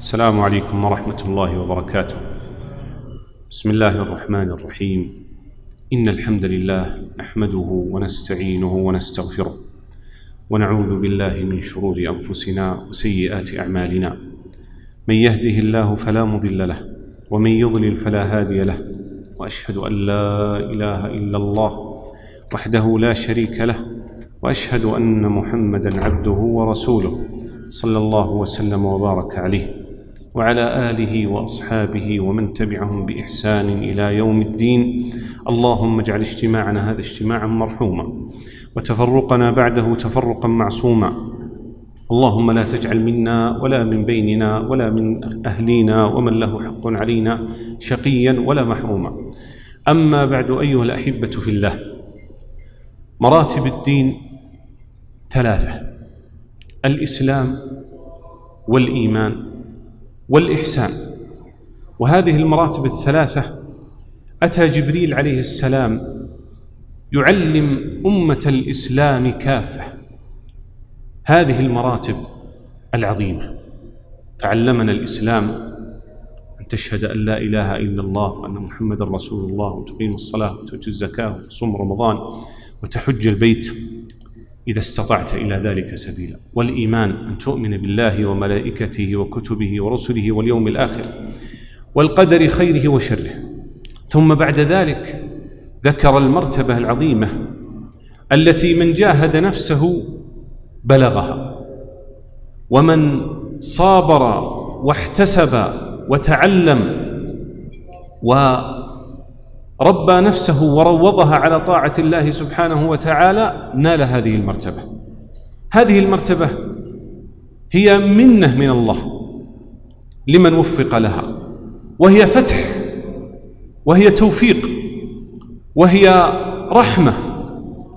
السلام عليكم ورحمة الله وبركاته. بسم الله الرحمن الرحيم. إن الحمد لله نحمده ونستعينه ونستغفره ونعوذ بالله من شرور أنفسنا وسيئات أعمالنا. من يهده الله فلا مضل له ومن يضلل فلا هادي له، وأشهد أن لا إله إلا الله وحده لا شريك له، وأشهد أن محمدًا عبده ورسوله صلى الله وسلم وبارك عليه وعلى آله وأصحابه ومن تبعهم بإحسان إلى يوم الدين. اللهم اجعل اجتماعنا هذا اجتماعا مرحوما وتفرقنا بعده تفرقا معصوما. اللهم لا تجعل منا ولا من بيننا ولا من أهلينا ومن له حق علينا شقيا ولا محروما. أما بعد، أيها الأحبة في الله، مراتب الدين ثلاثة: الإسلام والإيمان والإحسان. وهذه المراتب الثلاثة أتى جبريل عليه السلام يعلم أمة الإسلام كافة هذه المراتب العظيمة. فعلمنا الإسلام أن تشهد أن لا إله إلا الله وأن محمدًا رسول الله، وتقيم الصلاة وتؤتي الزكاة وتصوم رمضان وتحج البيت إذا استطعت إلى ذلك سبيلا. والإيمان أن تؤمن بالله وملائكته وكتبه ورسله واليوم الآخر والقدر خيره وشره. ثم بعد ذلك ذكر المرتبة العظيمة التي من جاهد نفسه بلغها، ومن صابر واحتسب وتعلم وربى نفسه وروضها على طاعة الله سبحانه وتعالى نال هذه المرتبة. هذه المرتبة هي منة من الله لمن وفق لها، وهي فتح، وهي توفيق، وهي رحمة،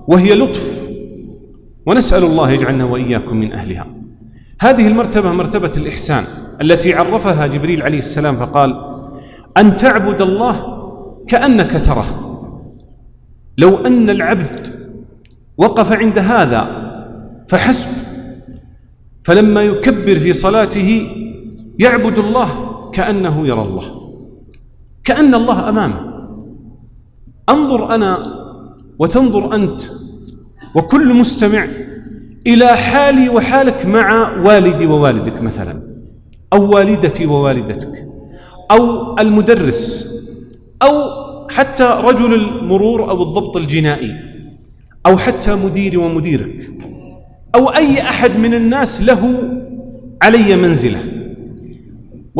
وهي لطف، ونسأل الله يجعلنا وإياكم من أهلها. هذه المرتبة مرتبة الإحسان التي عرفها جبريل عليه السلام فقال: أن تعبد الله كأنك تراه. لو أن العبد وقف عند هذا فحسب، فلما يكبر في صلاته يعبد الله كأنه يرى الله، كأن الله أمامه. أنظر أنا وتنظر أنت وكل مستمع إلى حالي وحالك مع والدي ووالدك مثلا، أو والدتي ووالدتك، أو المدرس، أو حتى رجل المرور أو الضبط الجنائي، أو حتى مديري ومديرك، أو أي أحد من الناس له علي منزلة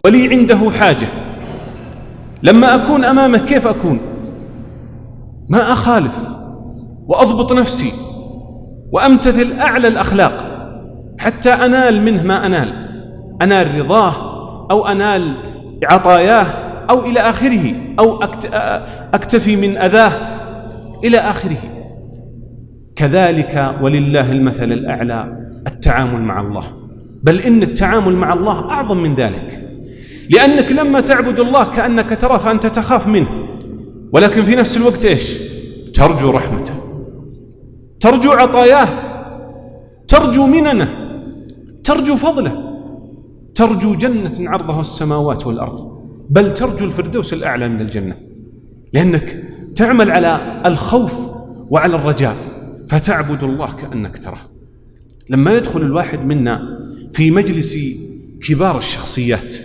ولي عنده حاجة. لما أكون أمامه كيف أكون؟ ما أخالف وأضبط نفسي وأمتثل أعلى الأخلاق حتى أنال منه ما أنال رضاه أو أنال عطاياه أو إلى آخره، أو أكتفي من أذاه إلى آخره. كذلك ولله المثل الأعلى التعامل مع الله، بل إن التعامل مع الله أعظم من ذلك، لأنك لما تعبد الله كأنك ترى فأنت تخاف منه، ولكن في نفس الوقت إيش؟ ترجو رحمته، ترجو عطاياه، ترجو مننه، ترجو فضله، ترجو جنة عرضها السماوات والأرض، بل ترجو الفردوس الأعلى من الجنة، لأنك تعمل على الخوف وعلى الرجاء، فتعبد الله كأنك تراه. لما يدخل الواحد منا في مجلس كبار الشخصيات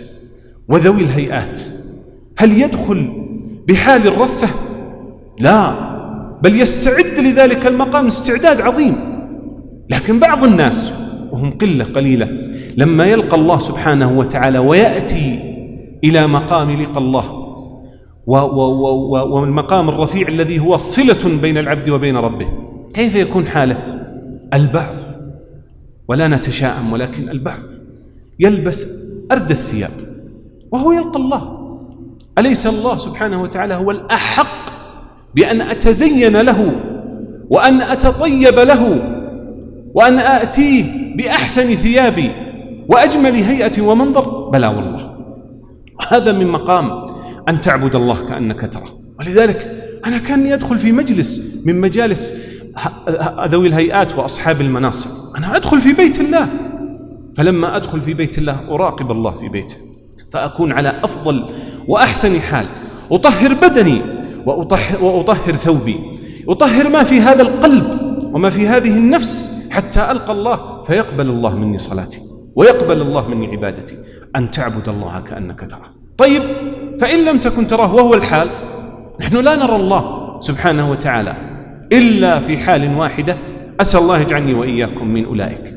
وذوي الهيئات، هل يدخل بحال الرثة؟ لا، بل يستعد لذلك المقام استعداد عظيم. لكن بعض الناس وهم قلة قليلة لما يلقى الله سبحانه وتعالى ويأتي إلى مقام لقى الله والمقام الرفيع الذي هو صلة بين العبد وبين ربه، كيف يكون حاله؟ البعث، ولا نتشاءم ولكن البعث، يلبس أرد الثياب وهو يلقى الله. أليس الله سبحانه وتعالى هو الأحق بأن أتزين له وأن أتطيب له وأن آتيه بأحسن ثيابي وأجمل هيئة ومنظر؟ بلى والله. هذا من مقام أن تعبد الله كأنك تراه. ولذلك أنا كان يدخل في مجلس من مجالس ذوي الهيئات وأصحاب المناصب، أنا أدخل في بيت الله، فلما أدخل في بيت الله أراقب الله في بيته، فأكون على أفضل وأحسن حال، أطهر بدني وأطهر ثوبي، أطهر ما في هذا القلب وما في هذه النفس حتى ألقى الله فيقبل الله مني صلاتي ويقبل الله مني عبادتي. أن تعبد الله كأنك تراه. طيب، فإن لم تكن تراه وهو الحال، نحن لا نرى الله سبحانه وتعالى إلا في حال واحدة، أسأل الله يجعلني وإياكم من أولئك،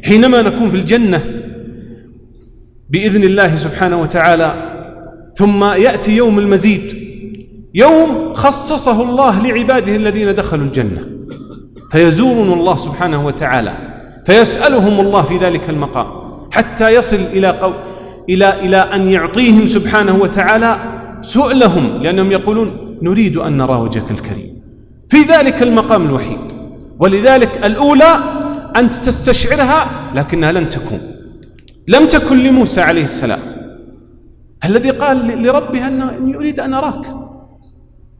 حينما نكون في الجنة بإذن الله سبحانه وتعالى، ثم يأتي يوم المزيد، يوم خصصه الله لعباده الذين دخلوا الجنة، فيزورون الله سبحانه وتعالى فيسألهم الله في ذلك المقام حتى يصل إلى أن يعطيهم سبحانه وتعالى سؤلهم، لأنهم يقولون نريد أن نرى وجهك الكريم في ذلك المقام الوحيد. ولذلك الأولى أنت تستشعرها، لكنها لم تكن لموسى عليه السلام الذي قال لربه أنه يريد أن أراك،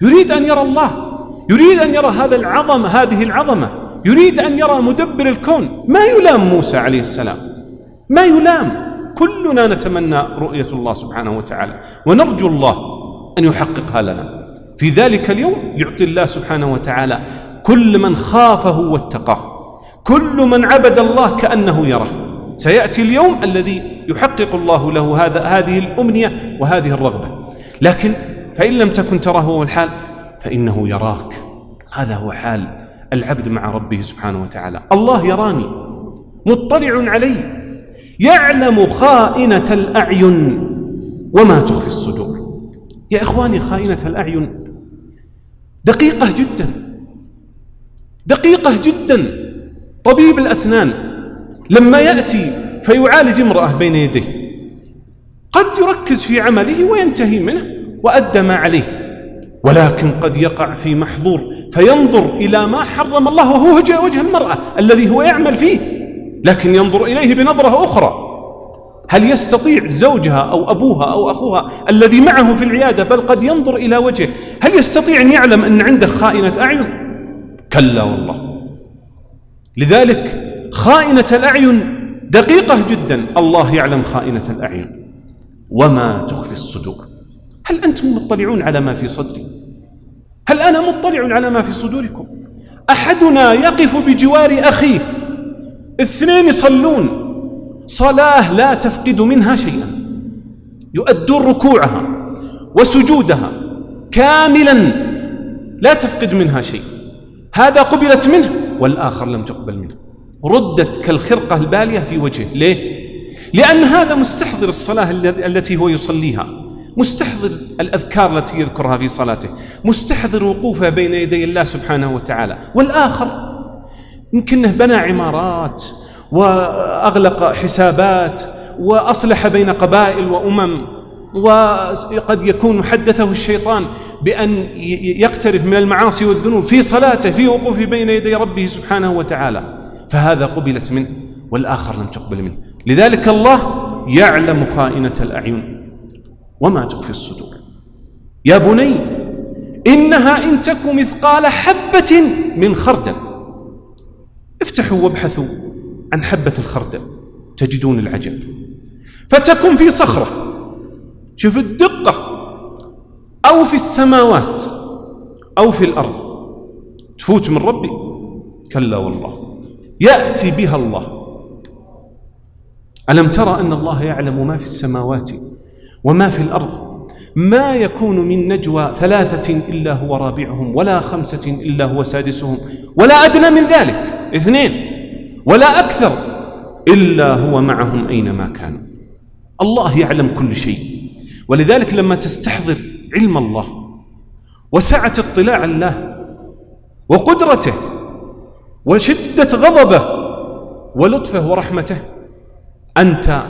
يريد أن يرى الله، يريد أن يرى هذه العظمة، يريد أن يرى مدبر الكون. ما يلام موسى عليه السلام، ما يلام. كلنا نتمنى رؤية الله سبحانه وتعالى، ونرجو الله أن يحققها لنا. في ذلك اليوم يعطي الله سبحانه وتعالى كل من خافه واتقاه، كل من عبد الله كأنه يراه. سيأتي اليوم الذي يحقق الله له هذه الأمنية وهذه الرغبة. لكن فإن لم تكن تراه هو الحال فإنه يراك. هذا هو حال العبد مع ربه سبحانه وتعالى. الله يراني، مطلع علي، يعلم خائنة الأعين وما تخفي الصدور. يا إخواني، خائنة الأعين دقيقة جدا، دقيقة جدا. طبيب الأسنان لما يأتي فيعالج امرأة بين يديه قد يركز في عمله وينتهي منه وأدى ما عليه، ولكن قد يقع في محظور فينظر إلى ما حرم الله وهو وجه المرأة الذي هو يعمل فيه، لكن ينظر إليه بنظرة أخرى. هل يستطيع زوجها أو أبوها أو أخوها الذي معه في العيادة، بل قد ينظر إلى وجهه، هل يستطيع أن يعلم أن عنده خائنة أعين؟ كلا والله. لذلك خائنة الأعين دقيقة جدا. الله يعلم خائنة الأعين وما تخفي الصدور. هل أنتم مطلعون على ما في صدري؟ هل أنا مطلع على ما في صدوركم؟ أحدنا يقف بجوار أخيه، اثنين يصلون صلاة لا تفقد منها شيئا، يؤدون ركوعها وسجودها كاملا لا تفقد منها شيء، هذا قبلت منه والآخر لم تقبل منه، ردت كالخرقة البالية في وجهه. ليه؟ لأن هذا مستحضر الصلاة التي هو يصليها، مستحضر الأذكار التي يذكرها في صلاته، مستحضر وقوفه بين يدي الله سبحانه وتعالى. والآخر يمكنه بنى عمارات وأغلق حسابات وأصلح بين قبائل وأمم، وقد يكون حدثه الشيطان بأن يقترف من المعاصي والذنوب في صلاته، في وقوفه بين يدي ربه سبحانه وتعالى، فهذا قبلت منه والآخر لم تقبل منه. لذلك الله يعلم خائنة الأعين وما تخفي الصدور. يا بني إنها إن تك مثقال حبة من خردل، افتحوا وابحثوا عن حبة الخردل تجدون العجب، فتكن في صخرة، شوف الدقة، أو في السماوات أو في الأرض، تفوت من ربي؟ كلا والله، يأتي بها الله. ألم ترى أن الله يعلم ما في السماوات وما في الأرض؟ ما يكون من نجوى 3 إلا هو رابعهم، ولا 5 إلا هو سادسهم، ولا أدنى من ذلك 2 ولا أكثر إلا هو معهم أينما كانوا. الله يعلم كل شيء. ولذلك لما تستحضر علم الله وسعة اطلاع الله وقدرته وشدة غضبه ولطفه ورحمته، أنت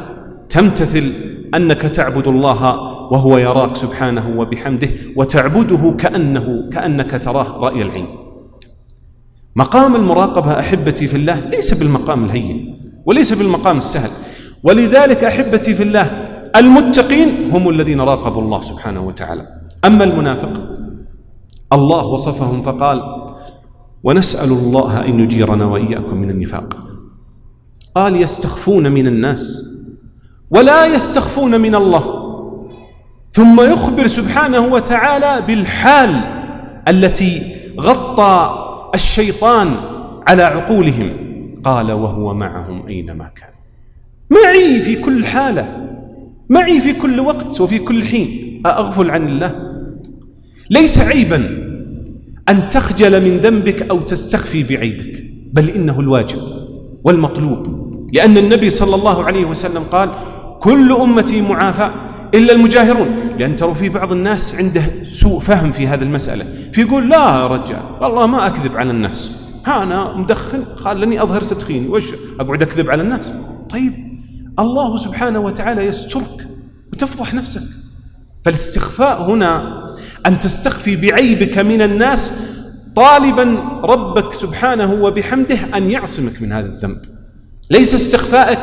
تمتثل أنك تعبد الله وهو يراك سبحانه وبحمده، وتعبده كأنك تراه رأي العين. مقام المراقبة أحبتي في الله ليس بالمقام الهين وليس بالمقام السهل. ولذلك أحبتي في الله المتقين هم الذين راقبوا الله سبحانه وتعالى. أما المنافق الله وصفهم فقال: ونسأل الله أن يجيرنا وإياكم من النفاق. قال: يستخفون من الناس ولا يستخفون من الله. ثم يخبر سبحانه وتعالى بالحال التي غطى الشيطان على عقولهم. قال: وهو معهم أينما كان. معي في كل حالة، معي في كل وقت وفي كل حين. أغفل عن الله؟ ليس عيبا أن تخجل من ذنبك أو تستخفي بعيبك، بل إنه الواجب والمطلوب، لأن النبي صلى الله عليه وسلم قال: كل أمتي معافى إلا المجاهرون. لأن ترى في بعض الناس عنده سوء فهم في هذه المسألة، فيقول: لا يا رجال والله ما أكذب على الناس، أنا مدخن خلني أظهر تدخيني، وش أقعد أكذب على الناس؟ طيب الله سبحانه وتعالى يسترك وتفضح نفسك. فالاستخفاء هنا أن تستخفي بعيبك من الناس، طالبا ربك سبحانه وبحمده أن يعصمك من هذا الذنب. ليس استخفائك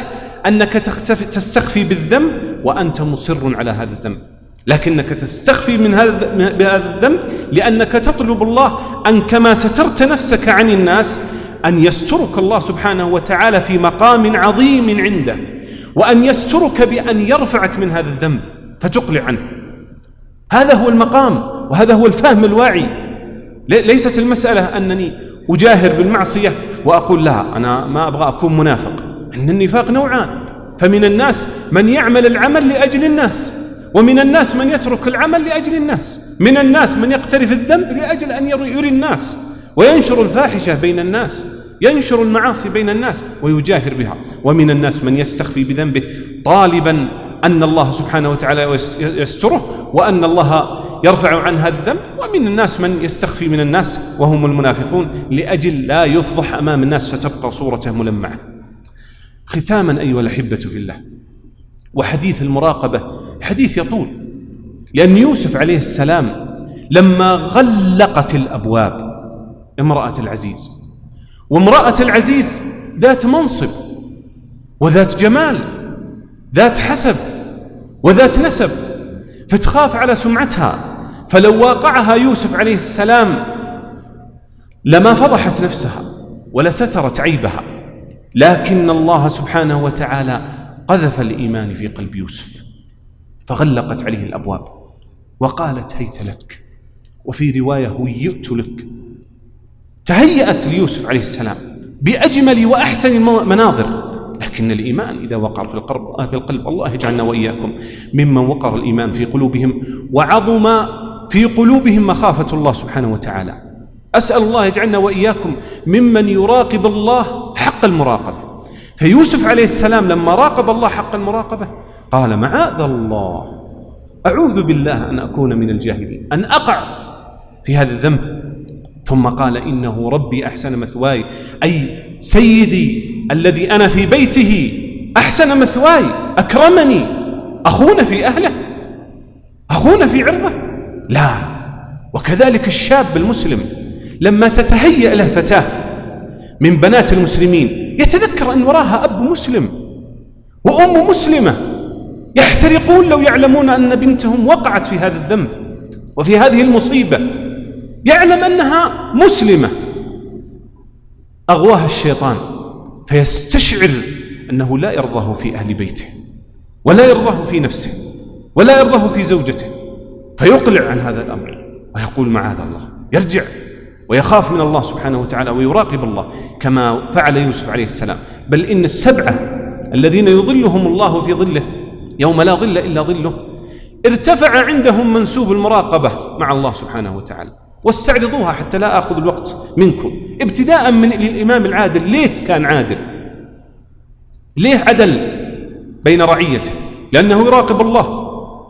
أنك تستخفي بالذنب وأنت مصر على هذا الذنب، لكنك تستخفي بهذا الذنب لأنك تطلب الله أن كما سترت نفسك عن الناس أن يسترك الله سبحانه وتعالى في مقام عظيم عنده، وأن يسترك بأن يرفعك من هذا الذنب فتقلع عنه. هذا هو المقام وهذا هو الفهم الواعي. ليست المسألة أنني أجاهر بالمعصية وأقول: لا أنا ما أبغى أكون منافق. إن النفاق نوعان، فمن الناس من يعمل العمل لأجل الناس، ومن الناس من يترك العمل لأجل الناس، من الناس من يقترف الذنب لأجل أن يري الناس وينشر الفاحشة بين الناس، ينشر المعاصي بين الناس ويجاهر بها، ومن الناس من يستخفي بذنبه طالبا أن الله سبحانه وتعالى يستره وأن الله يرفع عن هذا الذنب، ومن الناس من يستخفي من الناس وهم المنافقون لأجل لا يفضح أمام الناس فتبقى صورته ملمعة. ختاما أيها الأحبة في الله، وحديث المراقبة حديث يطول، لأن يوسف عليه السلام لما غلقت الأبواب امرأة العزيز، وامرأة العزيز ذات منصب وذات جمال، ذات حسب وذات نسب، فتخاف على سمعتها، فلو واقعها يوسف عليه السلام لما فضحت نفسها ولا سترت عيبها، لكن الله سبحانه وتعالى قذف الإيمان في قلب يوسف فغلقت عليه الأبواب وقالت: هيت لك، وفي رواية: هيئت لك. تهيأت ليوسف عليه السلام بأجمل وأحسن المناظر، لكن الإيمان إذا وقر في القلب، الله يجعلنا وإياكم ممن وقر الإيمان في قلوبهم وعظم في قلوبهم مخافة الله سبحانه وتعالى. أسأل الله يجعلنا وإياكم ممن يراقب الله حق المراقبة. فيوسف عليه السلام لما راقب الله حق المراقبة قال: معاذ الله، أعوذ بالله أن أكون من الجاهلين، أن أقع في هذا الذنب. ثم قال: إنه ربي أحسن مثواي، أي سيدي الذي أنا في بيته أحسن مثواي، أكرمني. أخونا في أهله، أخونا في عرضه؟ لا. وكذلك الشاب المسلم لما تتهيأ له فتاة من بنات المسلمين يتذكر أن وراها أب مسلم وأم مسلمة يحترقون لو يعلمون أن بنتهم وقعت في هذا الذنب وفي هذه المصيبة، يعلم أنها مسلمة، أغواها الشيطان فيستشعر أنه لا يرضاه في أهل بيته ولا يرضاه في نفسه ولا يرضاه في زوجته، فيقلع عن هذا الأمر ويقول: معاذ الله، يرجع ويخاف من الله سبحانه وتعالى ويراقب الله كما فعل يوسف عليه السلام. بل إن السبعة الذين يظلهم الله في ظله يوم لا ظل إلا ظله ارتفع عندهم منسوب المراقبة مع الله سبحانه وتعالى. واستعرضوها حتى لا أخذ الوقت منكم، ابتداء من الإمام العادل. ليه كان عادل؟ ليه عدل بين رعيته؟ لأنه يراقب الله،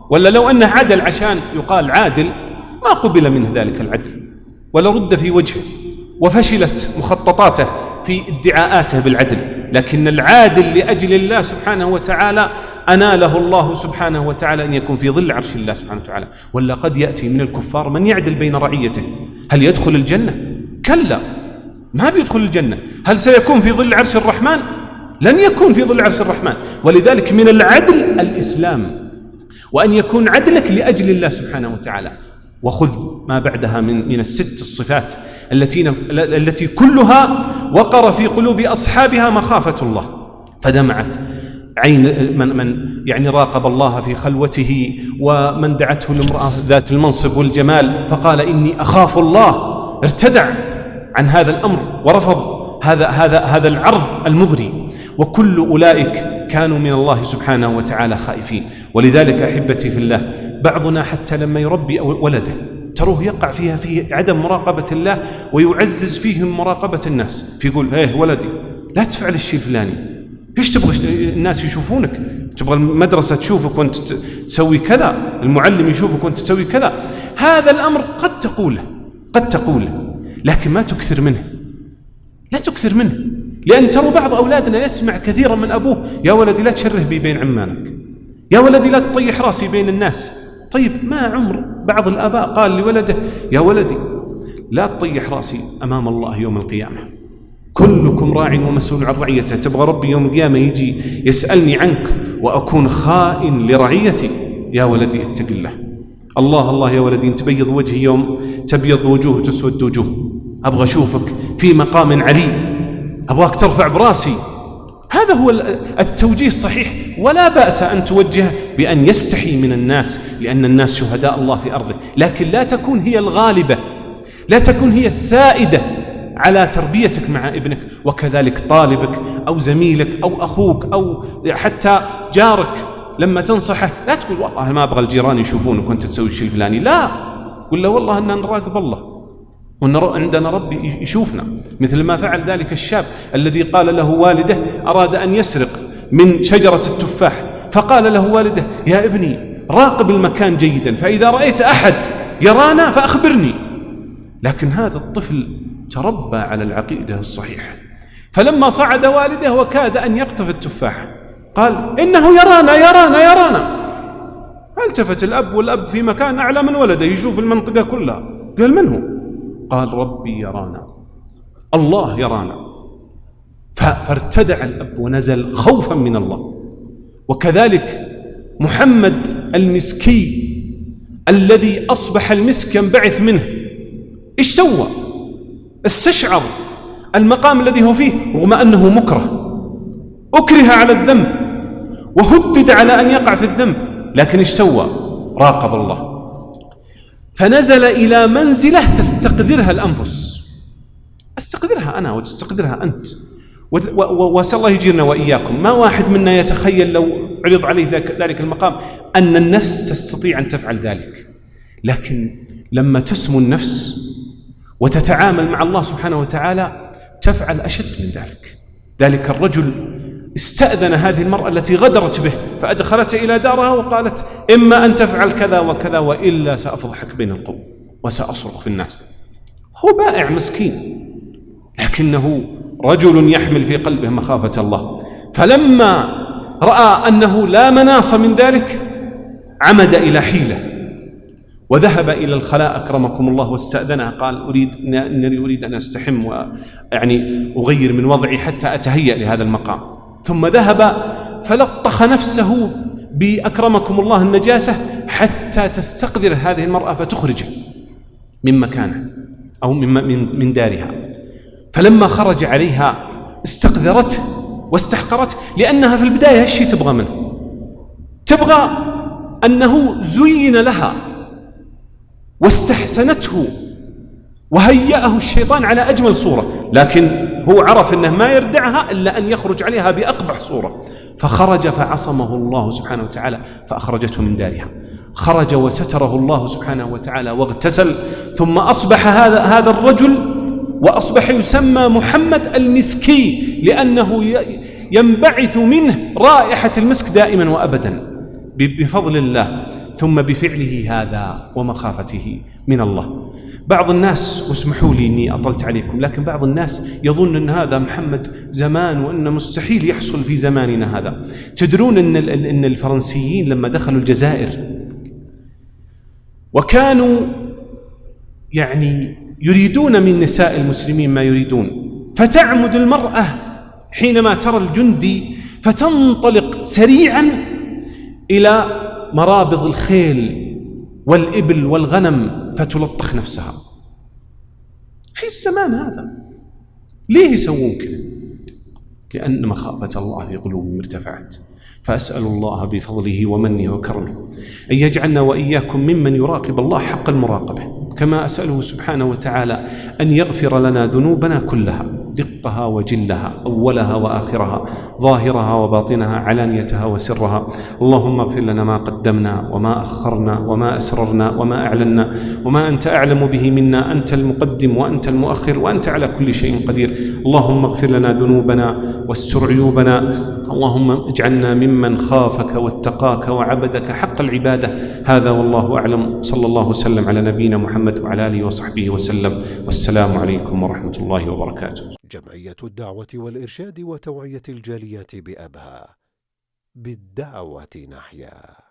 ولا لو أنه عدل عشان يقال عادل ما قبل منه ذلك العدل ولا رد في وجهه وفشلت مخططاته في ادعاءاته بالعدل. لكن العادل لأجل الله سبحانه وتعالى أناله الله سبحانه وتعالى أن يكون في ظل عرش الله سبحانه وتعالى. ولا قد يأتي من الكفار من يعدل بين رعيته، هل يدخل الجنة؟ كلا، ما بيدخل الجنة. هل سيكون في ظل عرش الرحمن؟ لن يكون في ظل عرش الرحمن. ولذلك من العدل الإسلام، وأن يكون عدلك لأجل الله سبحانه وتعالى. وخذ ما بعدها من الست الصفات التي كلها وقر في قلوب أصحابها مخافة الله، فدمعت عين من يعني راقب الله في خلوته، ومن دعته الامرأة ذات المنصب والجمال فقال إني أخاف الله، ارتدع عن هذا الأمر ورفض هذا العرض المغري. وكل أولئك كانوا من الله سبحانه وتعالى خائفين. ولذلك أحبتي في الله، بعضنا حتى لما يربي ولده تروه يقع في عدم مراقبة الله، ويعزز فيهم مراقبة الناس، فيقول ايه ولدي لا تفعل الشيء الفلاني، ايش تبغى الناس يشوفونك؟ تبغى المدرسة تشوفك وانت تسوي كذا، المعلم يشوفك وانت تسوي كذا. هذا الأمر قد تقوله لكن ما تكثر منه، لا تكثر منه، لأن ترى بعض أولادنا يسمع كثيرا من أبوه يا ولدي لا تشره بي بين عمانك، يا ولدي لا تطيح راسي بين الناس. طيب ما عمر بعض الآباء قال لولده يا ولدي لا تطيح راسي أمام الله يوم القيامة، كلكم راع ومسؤول عن رعيته. تبغى ربي يوم القيامة يجي يسألني عنك وأكون خائن لرعيتي؟ يا ولدي اتق الله. الله يا ولدي انت تبيض وجهي يوم تبيض وجوه وتسود وجوه، أبغى أشوفك في مقام علي، أبغاك ترفع براسي. هذا هو التوجيه الصحيح. ولا بأس أن توجه بأن يستحي من الناس، لأن الناس شهداء الله في أرضه، لكن لا تكون هي الغالبة، لا تكون هي السائدة على تربيتك مع ابنك. وكذلك طالبك أو زميلك أو أخوك أو حتى جارك لما تنصحه لا تقول والله ما أبغى الجيران يشوفونك وأنت تسوي الشيء الفلاني، لا، قل له والله أننا نراقب الله وعندنا ربي يشوفنا. مثل ما فعل ذلك الشاب الذي قال له والده أراد أن يسرق من شجرة التفاح، فقال له والده يا ابني راقب المكان جيدا، فإذا رأيت أحد يرانا فأخبرني. لكن هذا الطفل تربى على العقيدة الصحيحة، فلما صعد والده وكاد أن يقطف التفاح قال إنه يرانا. التفت الأب، والأب في مكان أعلى من ولده يشوف المنطقة كلها، قال من هو؟ قال ربي يرانا، الله يرانا. فارتدع الأب ونزل خوفا من الله. وكذلك محمد المسكي الذي أصبح المسك ينبعث منه، إيش سوى؟ استشعر المقام الذي هو فيه رغم أنه مكره، أكره على الذنب وهدد على أن يقع في الذنب، لكن إيش سوى؟ راقب الله، فنزل إلى منزلة تستقدرها الأنفس، استقدرها أنا وتستقدرها أنت، وأسأل الله يجيرنا وإياكم. ما واحد منا يتخيل لو عرض عليه ذلك المقام أن النفس تستطيع أن تفعل ذلك، لكن لما تسمو النفس وتتعامل مع الله سبحانه وتعالى تفعل أشد من ذلك. ذلك الرجل استأذن هذه المرأة التي غدرت به فأدخلت إلى دارها وقالت إما أن تفعل كذا وكذا وإلا سأفضحك بين القوم وسأصرخ في الناس. هو بائع مسكين لكنه رجل يحمل في قلبه مخافة الله، فلما رأى أنه لا مناص من ذلك عمد إلى حيلة وذهب إلى الخلاء أكرمكم الله واستأذنها، قال إنني أريد أن أستحم ويعني أغير من وضعي حتى أتهيأ لهذا المقام. ثم ذهب فلطخ نفسه بأكرمكم الله النجاسة حتى تستقدر هذه المرأة فتخرجه من مكانه أو من دارها. فلما خرج عليها استقذرته واستحقرته، لأنها في البداية هالشي تبغى منه، تبغى أنه زين لها واستحسنته وهيأه الشيطان على أجمل صورة، لكن هو عرف أنه ما يردعها إلا أن يخرج عليها بأقبح صورة، فخرج فعصمه الله سبحانه وتعالى فأخرجته من دارها. خرج وستره الله سبحانه وتعالى واغتسل، ثم أصبح هذا الرجل وأصبح يسمى محمد المسكي، لأنه ينبعث منه رائحة المسك دائما وأبدا بفضل الله، ثم بفعله هذا ومخافته من الله. بعض الناس، واسمحوا لي أني أطلت عليكم، لكن بعض الناس يظن أن هذا محمد زمان وأنه مستحيل يحصل في زماننا هذا. تدرون أن الفرنسيين لما دخلوا الجزائر وكانوا يعني يريدون من نساء المسلمين ما يريدون، فتعمد المرأة حينما ترى الجندي فتنطلق سريعا إلى مرابض الخيل والإبل والغنم فتلطخ نفسها. في الزمان هذا ليه يسوون كذا؟ لأن مخافة الله في قلوبهم ارتفعت، فأسأل الله بفضله ومنه وكرمه أن يجعلنا وإياكم ممن يراقب الله حق المراقبة، كما أسأله سبحانه وتعالى أن يغفر لنا ذنوبنا كلها، دقها وجلها، أولها وآخرها، ظاهرها وباطنها، علانيتها وسرها. اللهم اغفر لنا ما قدمنا وما أخرنا وما أسررنا وما أعلنا وما أنت أعلم به منا، أنت المقدم وأنت المؤخر وأنت على كل شيء قدير. اللهم اغفر لنا ذنوبنا واستر عيوبنا. اللهم اجعلنا ممن خافك واتقاك وعبدك حق العبادة. هذا والله أعلم، صلى الله وسلم على نبينا محمد وعلى آله وصحبه وسلم، والسلام عليكم ورحمة الله وبركاته. جمعية الدعوة والإرشاد وتوعية الجاليات بأبها، بالدعوة نحيا.